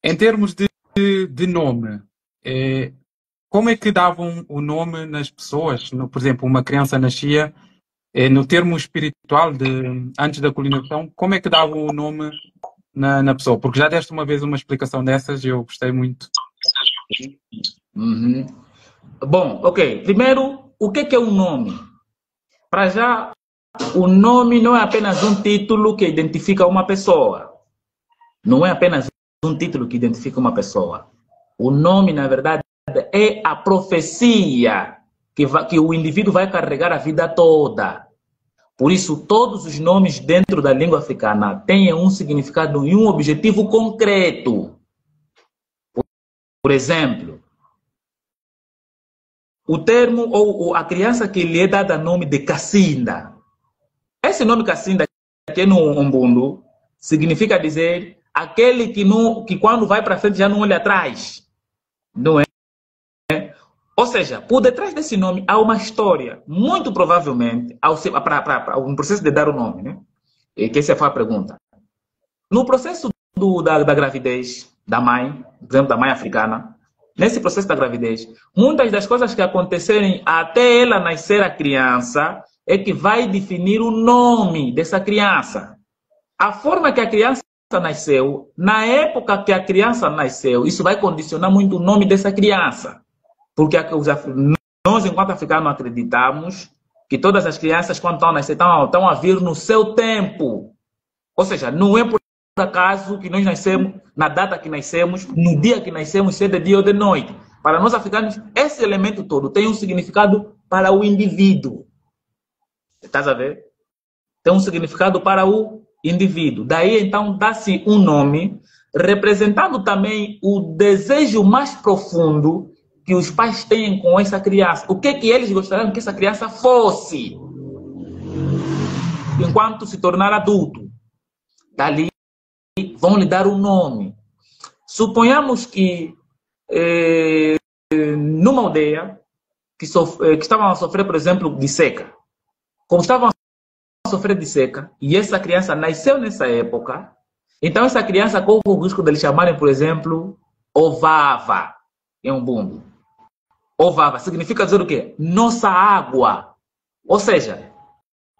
Em termos de nome, como é que davam o nome nas pessoas? Por exemplo, uma criança nascia, no termo espiritual, antes da colonização, como é que davam o nome na pessoa? Porque já deste uma vez uma explicação dessas e eu gostei muito. Uhum. Bom, ok. Primeiro, o que é um nome? Para já, o nome não é apenas um título que identifica uma pessoa. Não é apenas um título que identifica uma pessoa. O nome, na verdade, é a profecia que o indivíduo vai carregar a vida toda. Por isso, todos os nomes dentro da língua africana têm um significado e um objetivo concreto. Por exemplo, o termo ou a criança que lhe é dada nome de Cassinda. Esse nome Cassinda, que é no Umbundo, significa dizer aquele que quando vai para frente já não olha atrás. Não é? Ou seja, por detrás desse nome há uma história, muito provavelmente, para um processo de dar o nome, né? E que essa foi a pergunta. No processo da gravidez da mãe, por exemplo, da mãe africana, nesse processo da gravidez, muitas das coisas que acontecerem até ela nascer a criança é que vai definir o nome dessa criança. A forma que a criança nasceu, na época que a criança nasceu, isso vai condicionar muito o nome dessa criança. Porque nós, enquanto africanos, acreditamos que todas as crianças, quando estão a nascer, estão a vir no seu tempo. Ou seja, não é por acaso que nós nascemos, na data que nascemos, no dia que nascemos, se é de dia ou de noite. Para nós africanos, esse elemento todo tem um significado para o indivíduo. Estás a ver? Tem um significado para o indivíduo. Daí, então, dá-se um nome, representando também o desejo mais profundo que os pais têm com essa criança. O que é que eles gostariam que essa criança fosse enquanto se tornar adulto? Dali vão lhe dar um nome. Suponhamos que numa aldeia que estavam a sofrer, por exemplo, de seca. Como estavam a sofrer de seca e essa criança nasceu nessa época, então essa criança corre o risco de lhe chamarem, por exemplo, Ovava em Umbundo. Ovava significa dizer o quê? Nossa água. Ou seja,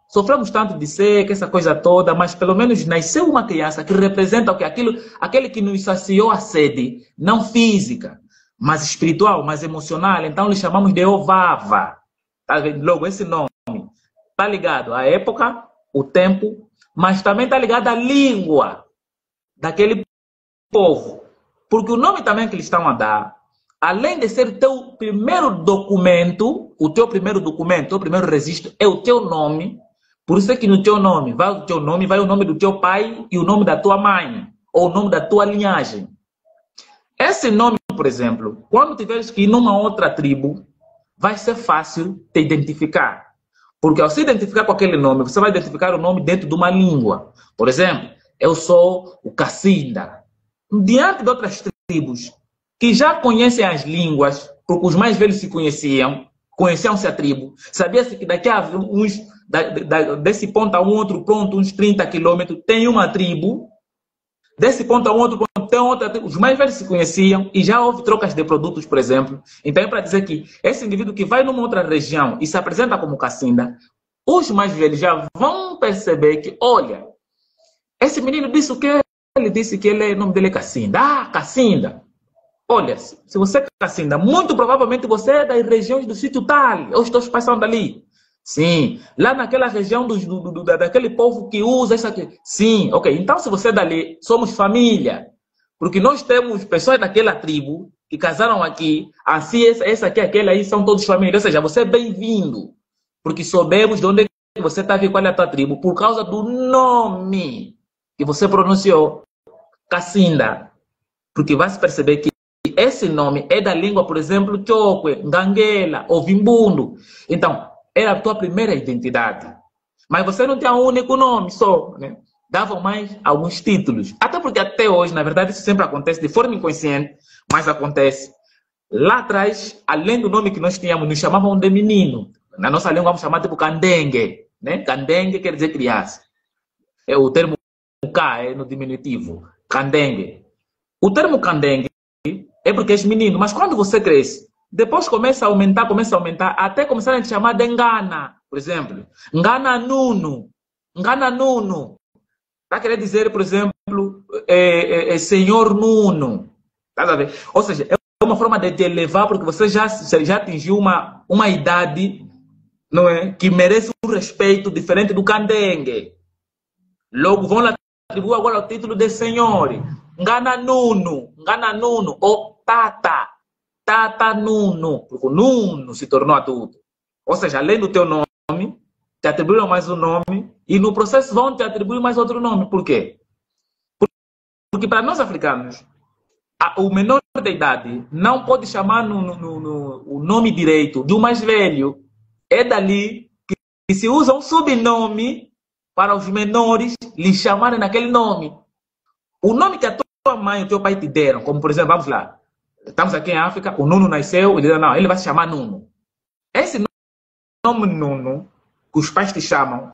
sofremos tanto de seca, essa coisa toda, mas pelo menos nasceu uma criança que representa o que? Aquele que nos saciou a sede, não física, mas espiritual, mas emocional. Então lhe chamamos de Ovava. Tá vendo? Logo, esse nome está ligado à época, o tempo, mas também está ligado à língua daquele povo. Porque o nome também que eles estão a dar, além de ser teu primeiro documento, o teu primeiro registro é o teu nome. Por isso é que no teu nome vai o nome do teu pai e o nome da tua mãe, ou o nome da tua linhagem. Esse nome, por exemplo, quando tiveres que ir numa outra tribo, vai ser fácil te identificar. Porque ao se identificar com aquele nome, você vai identificar o nome dentro de uma língua. Por exemplo, eu sou o Cassinda. Diante de outras tribos que já conhecem as línguas, porque os mais velhos se conheciam-se a tribo, sabia-se que daqui a desse ponto a um outro ponto, uns 30 quilômetros, tem uma tribo, desse ponto a um outro ponto tem outra tribo. Os mais velhos se conheciam e já houve trocas de produtos, por exemplo. Então é para dizer que esse indivíduo que vai numa outra região e se apresenta como Cassinda, os mais velhos já vão perceber que, olha, esse menino disse o que? Ele disse que o nome dele é Cassinda. Ah, Cassinda. Olha, se você é Cassinda, muito provavelmente você é das regiões do sítio tal, ou os teus pais são dali. Sim, lá naquela região daquele povo que usa isso aqui. Sim, ok. Então, se você é dali, somos família. Porque nós temos pessoas daquela tribo que casaram aqui, assim, essa aqui, aquela aí, são todos família. Ou seja, você é bem-vindo. Porque soubemos de onde é que você está e qual é a tua tribo, por causa do nome que você pronunciou, Cassinda. Porque vai se perceber que esse nome é da língua, por exemplo, Chokwe, Nganguela ou Vimbundo. Então, era a tua primeira identidade. Mas você não tinha um único nome só, né? Davam mais alguns títulos. Até porque até hoje, na verdade, isso sempre acontece de forma inconsciente, mas acontece. Lá atrás, além do nome que nós tínhamos, nos chamavam de menino. Na nossa língua, vamos chamar tipo Candengue, né? Candengue quer dizer criança. É o termo K, é no diminutivo. Candengue. O termo candengue é porque és menino, mas quando você cresce, depois começa a aumentar, até começar a te chamar de engana, por exemplo. Engana Nuno. Engana Nuno. Está a querer dizer, por exemplo, senhor Nuno. Tá a ver? Ou seja, é uma forma de te elevar, porque você já atingiu uma idade, não é, que merece um respeito diferente do candengue. Logo vão lá atribuir agora o título de senhor. Engana Nuno, ou Tata Nuno, porque o Nuno se tornou adulto. Ou seja, além do teu nome, te atribuíram mais um nome e no processo vão te atribuir mais outro nome. Por quê? Porque para nós africanos, o menor de idade não pode chamar o nome direito do mais velho. É dali que se usa um subnome para os menores lhe chamarem naquele nome. O nome que a tua mãe e o teu pai te deram, como por exemplo, vamos lá, estamos aqui em África, o Nuno nasceu, ele vai se chamar Nuno. Esse nome Nuno, que os pais te chamam,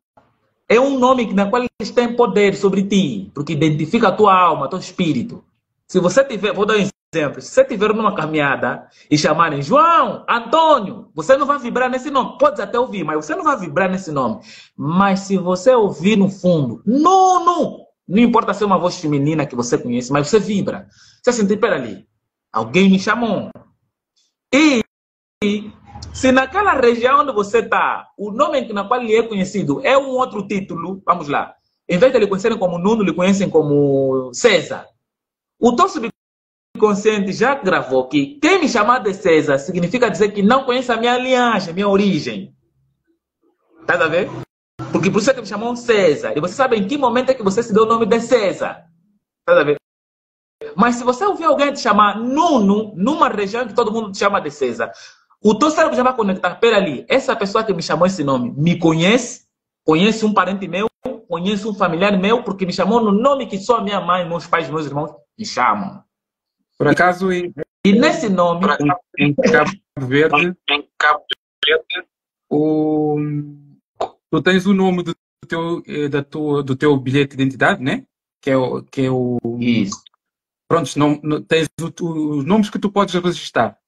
é um nome na qual eles têm poder sobre ti, porque identifica a tua alma, teu espírito. Se você tiver, vou dar um exemplo, se você estiver numa caminhada e chamarem João, Antônio, você não vai vibrar nesse nome. Pode até ouvir, mas você não vai vibrar nesse nome. Mas se você ouvir no fundo, Nuno, não importa se é uma voz feminina que você conhece, mas você vibra. Você sente, peraí, alguém me chamou. E se naquela região onde você está, o nome na qual ele é conhecido é um outro título, vamos lá. Em vez de lhe conhecerem como Nuno, lhe conhecem como César. O teu subconsciente já gravou que quem me chamar de César significa dizer que não conhece a minha linhagem, a minha origem. Tá a ver? Porque por isso é que me chamam César. E você sabe em que momento é que você se deu o nome de César. Tá a ver? Mas se você ouvir alguém te chamar Nuno, numa região que todo mundo te chama de César, o teu cérebro já vai conectar. Pera ali, essa pessoa que me chamou esse nome me conhece, conhece um parente meu, conhece um familiar meu, porque me chamou no nome que só minha mãe, meus pais, meus irmãos me chamam. Por acaso, E nesse nome, em Cabo Verde, tu tens o nome do teu bilhete de identidade, né? Que é o isso. Pronto, tens os nomes que tu podes registrar.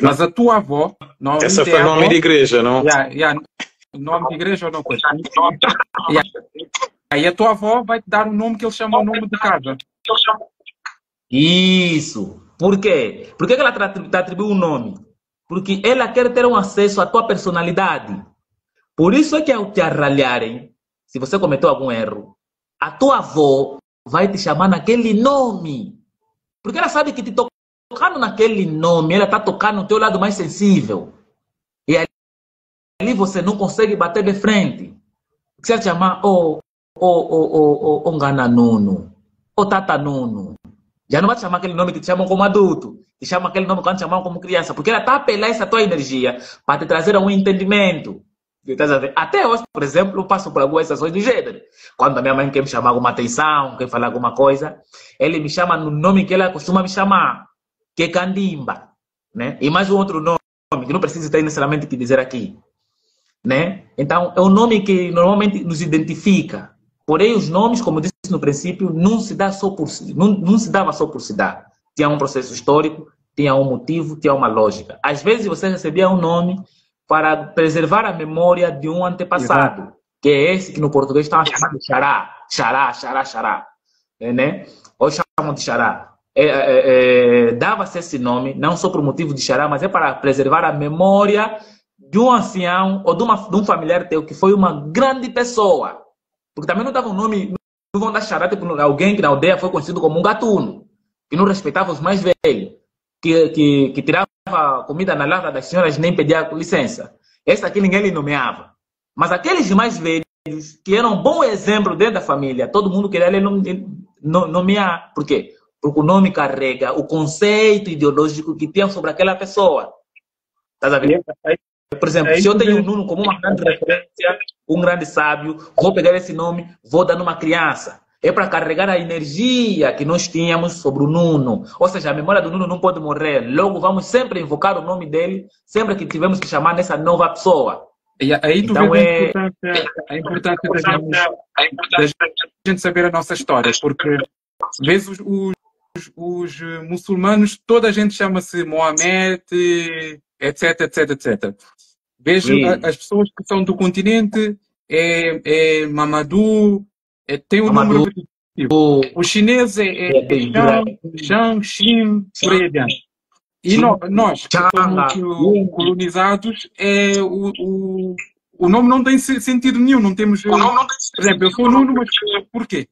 Mas a tua avó... Essa foi nome de igreja, não? Nome de igreja ou não coisa. Aí a tua avó vai te dar um nome que ele chama o nome de casa. Isso. Por quê? Por que ela te atribuiu um nome? Porque ela quer ter um acesso à tua personalidade. Por isso é que ao te arralharem, se você cometeu algum erro, a tua avó vai te chamar naquele nome. Porque ela sabe que te tocando naquele nome, ela está tocando no teu lado mais sensível. E ali você não consegue bater de frente. Você vai te chamar Ngana Nuno, Tata Nuno. Já não vai te chamar aquele nome que te chamam como adulto. Te chama aquele nome quando te chamam como criança. Porque ela está a apelar essa tua energia para te trazer a um entendimento. Até hoje, por exemplo, eu passo por algumas sensações do gênero. Quando a minha mãe quer me chamar alguma atenção, quer falar alguma coisa, ele me chama no nome que ela costuma me chamar, que é Candimba. Né? E mais um outro nome, que não precisa ter necessariamente que dizer aqui. Né? Então, é um nome que normalmente nos identifica. Porém, os nomes, como eu disse no princípio, não se dava só por se dar. Tinha um processo histórico, tinha um motivo, tinha uma lógica. Às vezes você recebia um nome para preservar a memória de um antepassado, exato, que é esse que no português estava chamando de xará, né? Ou chamam de xará. Dava-se esse nome, não só por motivo de xará, mas é para preservar a memória de um ancião ou de um familiar teu que foi uma grande pessoa. Porque também não dava um nome, não vão dar xará, tipo alguém que na aldeia foi conhecido como um gatuno, que não respeitava os mais velhos, que tirava comida na lavra das senhoras, nem pedia licença. Esse aqui ninguém lhe nomeava. Mas aqueles mais velhos, que eram um bom exemplo dentro da família, todo mundo queria lhe nomear. Por quê? Porque o nome carrega o conceito ideológico que tinha sobre aquela pessoa. Tá sabendo? Por exemplo, se eu tenho um Nuno como uma grande referência, um grande sábio, vou pegar esse nome, vou dar numa criança. É para carregar a energia que nós tínhamos sobre o Nuno. Ou seja, a memória do Nuno não pode morrer. Logo, vamos sempre invocar o nome dele, sempre que tivermos que chamar nessa nova pessoa. E aí tu então, vês a importância da gente saber a nossa história, porque vês os os muçulmanos, toda a gente chama-se Mohamed, etc, etc, etc. Vejo as pessoas que são do continente, Mamadou, tem um número repetitivo. O chinês é Shang, Xin, por aí adiante. E nós, que somos colonizados, o nome não tem sentido nenhum, não temos... Por exemplo, eu sou Nuno, mas porquê?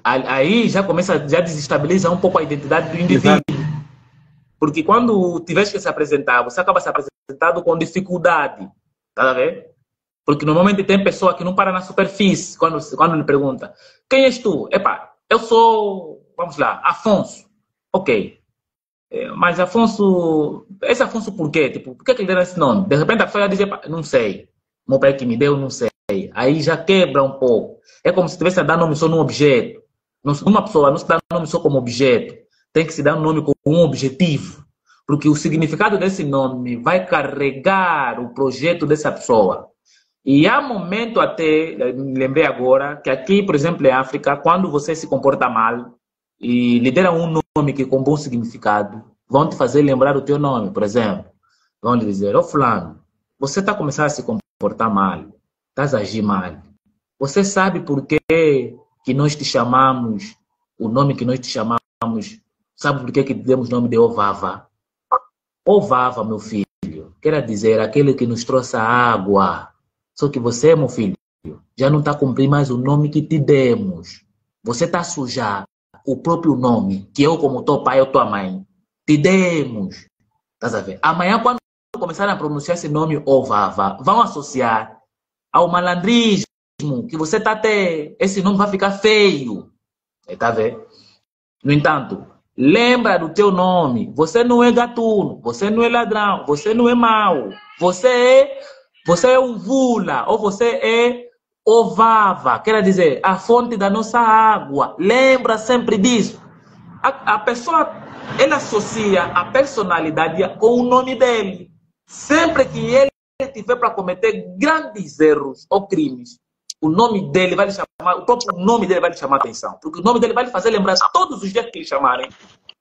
Aí já começa, já desestabiliza um pouco a identidade do indivíduo. Exato. Porque quando tiveres que se apresentar, você acaba se apresentando com dificuldade. Tá a ver? Porque normalmente tem pessoa que não para na superfície quando lhe pergunta: quem és tu? Epa, eu sou, vamos lá, Afonso. Ok. Mas Afonso, esse Afonso por quê? Tipo, por que ele deu esse nome? De repente a pessoa já diz: epa, não sei. Meu pai que me deu, não sei. Aí já quebra um pouco. É como se tivesse a dar nome só num objeto. Uma pessoa não se dá nome só como objeto. Tem que se dar um nome com um objetivo. Porque o significado desse nome vai carregar o projeto dessa pessoa. E há momento até, me lembrei agora, que aqui, por exemplo, em África, quando você se comporta mal e lhe deram um nome que com bom significado, vão te fazer lembrar o teu nome, por exemplo. Vão lhe dizer: ô fulano, você está começando a se comportar mal, estás a agir mal. Você sabe por que nós te chamamos, o nome que nós te chamamos, sabe por que demos o nome de Ovava? Ovava, meu filho, quer dizer, aquele que nos trouxe a água. Só que você, meu filho, já não está cumprindo mais o nome que te demos. Você está a sujar o próprio nome, que eu, como teu pai ou tua mãe, te demos. Estás a ver? Amanhã, quando começarem a pronunciar esse nome Ovava, vão associar ao malandrismo, que você está até... Esse nome vai ficar feio. Está a ver? No entanto, lembra do teu nome. Você não é gatuno, você não é ladrão, você não é mau. Você é um vula, ou você é Ovava, quer dizer, a fonte da nossa água. Lembra sempre disso. A pessoa, ela associa a personalidade com o nome dele. Sempre que ele tiver para cometer grandes erros ou crimes, o nome dele vai lhe chamar, o próprio nome dele vai lhe chamar a atenção. Porque o nome dele vai lhe fazer lembrar todos os dias que lhe chamarem.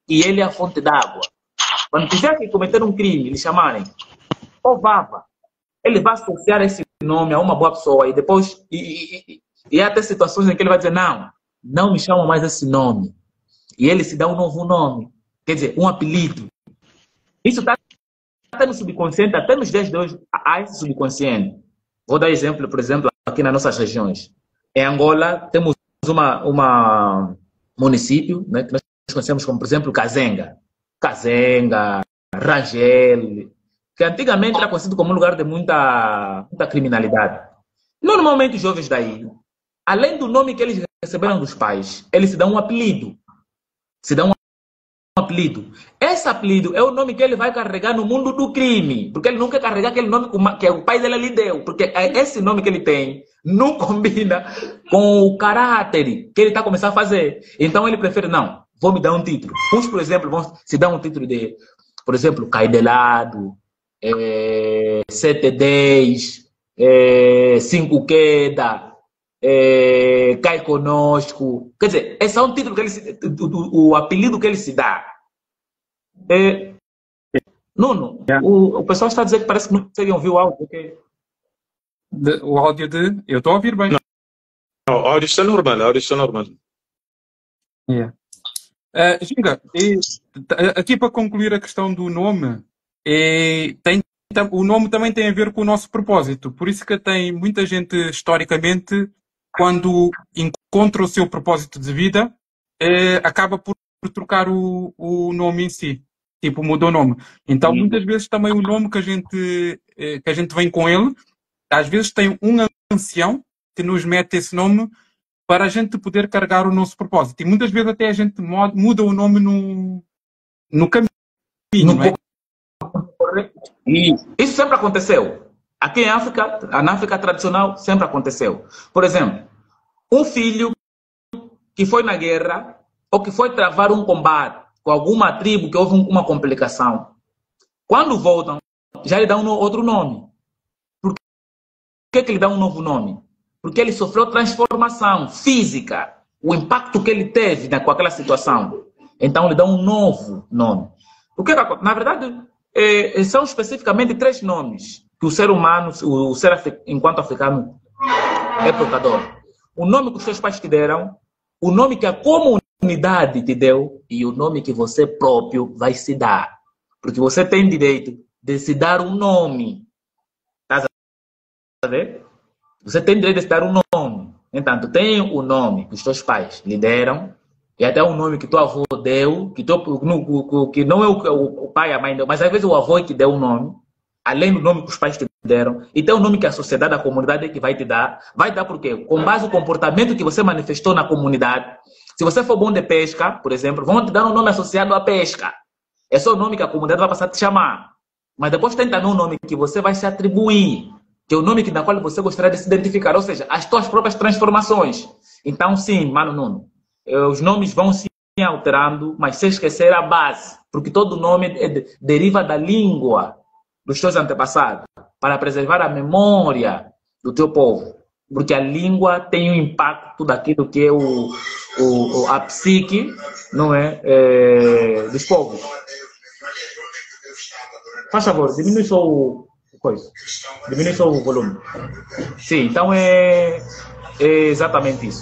E ele é a fonte d'água. Quando tiver que cometer um crime, lhe chamarem Ovava, ele vai associar esse nome a uma boa pessoa e depois e há até situações em que ele vai dizer: não me chamam mais esse nome. E ele se dá um novo nome, quer dizer, um apelido. Isso está até no subconsciente, até nos dias de hoje há esse subconsciente. Vou dar exemplo, por exemplo, aqui nas nossas regiões. Em Angola temos uma município, né, que nós conhecemos como, por exemplo, Kazenga, Rangel, que antigamente era conhecido como um lugar de muita criminalidade. Normalmente os jovens daí, além do nome que eles receberam dos pais, eles se dão um apelido. Esse apelido é o nome que ele vai carregar no mundo do crime, porque ele não quer carregar aquele nome que o pai dele lhe deu, porque esse nome que ele tem não combina com o caráter que ele está começando a fazer. Então ele prefere: não, vou me dar um título. Uns, por exemplo, vão se dar um título de, por exemplo, Caidelado, 710, 5 queda, cai conosco. Quer dizer, esse é um título que o apelido que ele se dá. Nuno, o pessoal está a dizer que parece que não conseguem ouvir o áudio. Okay? O áudio eu estou a ouvir bem. Não, o áudio está normal, Yeah. Ginga, aqui para concluir a questão do nome, o nome também tem a ver com o nosso propósito. Por isso que tem muita gente, historicamente, quando encontra o seu propósito de vida, acaba por trocar o nome em si. Tipo, mudou o nome. Então, muitas vezes também o nome que a gente vem com ele, às vezes tem um ancião que nos mete esse nome para a gente poder carregar o nosso propósito. E muitas vezes até a gente muda o nome no caminho, não é? Isso sempre aconteceu. Aqui em África, na África tradicional, sempre aconteceu. Por exemplo, um filho que foi na guerra ou que foi travar um combate com alguma tribo que houve uma complicação, quando voltam, já lhe dão outro nome. Por que lhe dão um novo nome? Porque ele sofreu transformação física. o impacto que ele teve com aquela situação. Então, lhe dá um novo nome. O que, na verdade, são especificamente 3 nomes que o ser humano, enquanto africano, é portador. O nome que os seus pais te deram, o nome que a comunidade te deu e o nome que você próprio vai se dar. Porque você tem direito de se dar um nome. Tá a ver? Você tem direito de se dar um nome. Entanto, tem o nome que os teus pais lhe deram, e até o nome que teu avô deu, que não é o pai e a mãe deu, mas às vezes o avô é que deu o nome, além do nome que os pais te deram, e tem o nome que a sociedade, a comunidade é que vai te dar. Vai dar por quê? Com base no comportamento que você manifestou na comunidade. Se você for bom de pesca, por exemplo, vão te dar um nome associado à pesca. É só o nome que a comunidade vai passar a te chamar. Mas depois tenta um nome que você vai se atribuir, que é o nome na qual você gostaria de se identificar, ou seja, as tuas próprias transformações. Então, sim, Mano Nuno, os nomes vão se alterando, mas sem esquecer a base, porque todo nome deriva da língua dos teus antepassados, para preservar a memória do teu povo, porque a língua tem um impacto daquilo que é a psique, não é, dos povos. Faz favor, diminui só o coisa. Diminui só o volume. Sim, então é exatamente isso.